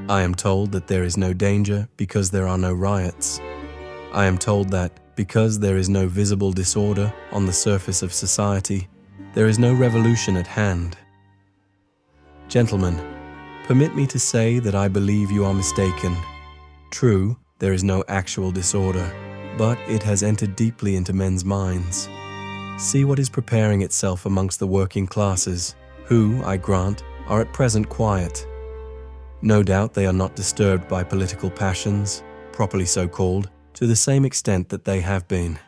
I am told that there is no danger because there are no riots. I am told that because there is no visible disorder on the surface of society, there is no revolution at hand. Gentlemen, permit me to say that I believe you are mistaken. True, there is no actual disorder, but it has entered deeply into men's minds. See what is preparing itself amongst the working classes, who, I grant, are at present quiet. No doubt they are not disturbed by political passions, properly so called, to the same extent that they have been.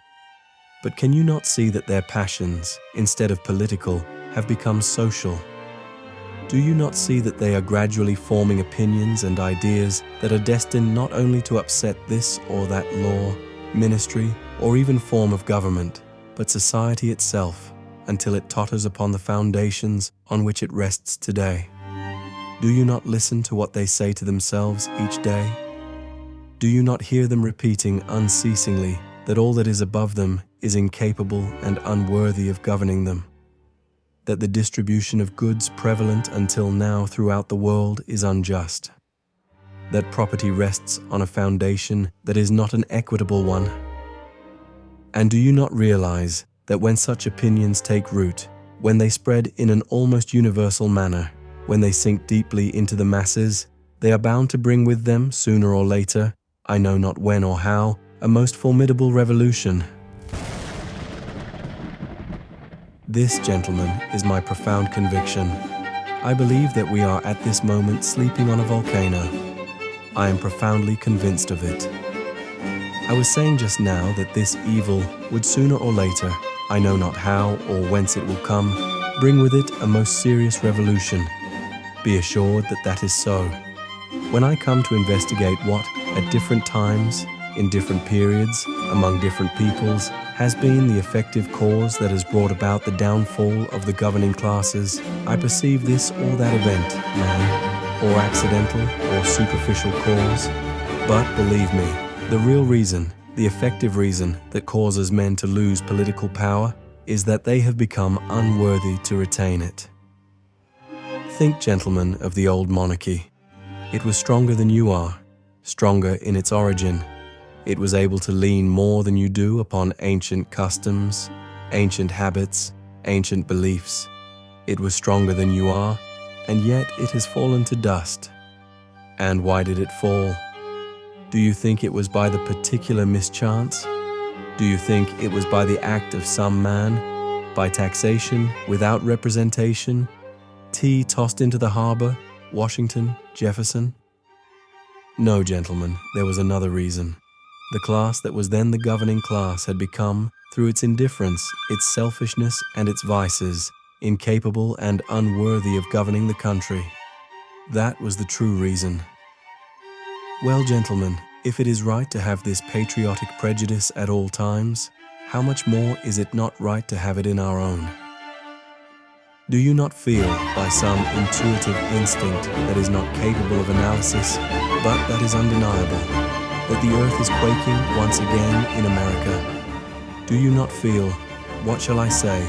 But can you not see that their passions, instead of political, have become social? Do you not see that they are gradually forming opinions and ideas that are destined not only to upset this or that law, ministry, or even form of government, but society itself, until it totters upon the foundations on which it rests today? Do you not listen to what they say to themselves each day? Do you not hear them repeating unceasingly that all that is above them is incapable and unworthy of governing them? That the distribution of goods prevalent until now throughout the world is unjust? That property rests on a foundation that is not an equitable one? And do you not realize that when such opinions take root, when they spread in an almost universal manner, when they sink deeply into the masses, they are bound to bring with them, sooner or later, I know not when or how, a most formidable revolution? This, gentlemen, is my profound conviction. I believe that we are at this moment sleeping on a volcano. I am profoundly convinced of it. I was saying just now that this evil would sooner or later, I know not how or whence it will come, bring with it a most serious revolution. Be assured that that is so. When I come to investigate what, at different times, in different periods, among different peoples, has been the effective cause that has brought about the downfall of the governing classes, I perceive this or that event, man, or accidental or superficial cause. But believe me, the real reason, the effective reason that causes men to lose political power is that they have become unworthy to retain it. Think, gentlemen, of the old monarchy. It was stronger than you are, stronger in its origin. It was able to lean more than you do upon ancient customs, ancient habits, ancient beliefs. It was stronger than you are, and yet it has fallen to dust. And why did it fall? Do you think it was by the particular mischance? Do you think it was by the act of some man, by taxation without representation, tea tossed into the harbor, Washington, Jefferson? No, gentlemen, there was another reason. The class that was then the governing class had become, through its indifference, its selfishness, and its vices, incapable and unworthy of governing the country. That was the true reason. Well, gentlemen, if it is right to have this patriotic prejudice at all times, how much more is it not right to have it in our own? Do you not feel, by some intuitive instinct that is not capable of analysis, but that is undeniable, that the earth is quaking once again in America? Do you not feel, what shall I say,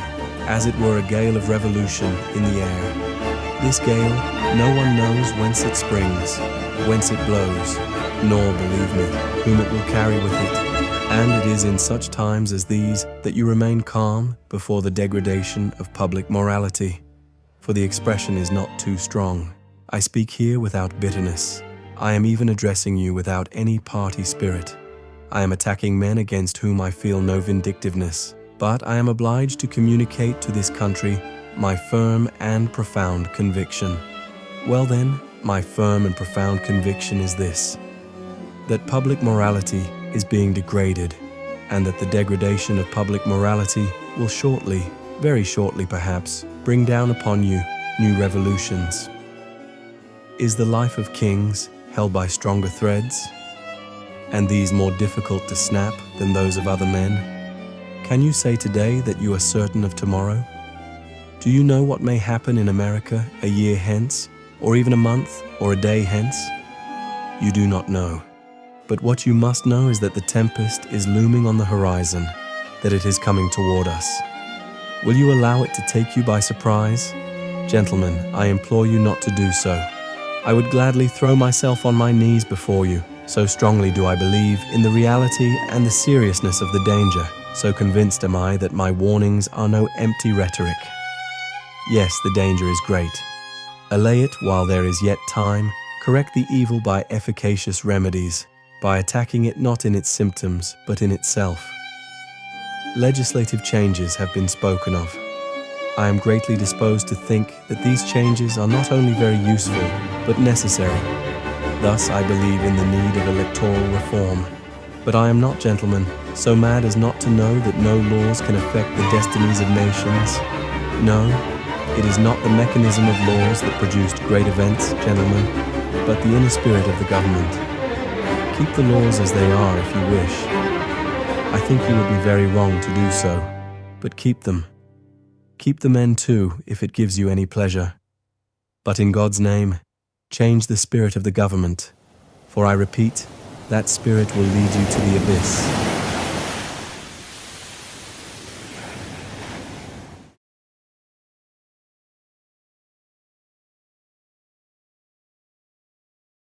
as it were a gale of revolution in the air? This gale, no one knows whence it springs, whence it blows, nor, believe me, whom it will carry with it. And it is in such times as these that you remain calm before the degradation of public morality. For the expression is not too strong. I speak here without bitterness. I am even addressing you without any party spirit. I am attacking men against whom I feel no vindictiveness, but I am obliged to communicate to this country my firm and profound conviction. Well then, my firm and profound conviction is this: that public morality is being degraded, and that the degradation of public morality will shortly, very shortly perhaps, bring down upon you new revolutions. Is the life of kings held by stronger threads, and these more difficult to snap than those of other men? Can you say today that you are certain of tomorrow? Do you know what may happen in America a year hence, or even a month or a day hence? You do not know. But what you must know is that the tempest is looming on the horizon, that it is coming toward us. Will you allow it to take you by surprise? Gentlemen, I implore you not to do so. I would gladly throw myself on my knees before you. So strongly do I believe in the reality and the seriousness of the danger. So convinced am I that my warnings are no empty rhetoric. Yes, the danger is great. Allay it while there is yet time. Correct the evil by efficacious remedies, by attacking it not in its symptoms, but in itself. Legislative changes have been spoken of. I am greatly disposed to think that these changes are not only very useful, but necessary. Thus I believe in the need of electoral reform. But I am not, gentlemen, so mad as not to know that no laws can affect the destinies of nations. No, it is not the mechanism of laws that produced great events, gentlemen, but the inner spirit of the government. Keep the laws as they are if you wish. I think you would be very wrong to do so, but keep them. Keep the men too, if it gives you any pleasure. But in God's name, change the spirit of the government, for I repeat, that spirit will lead you to the abyss.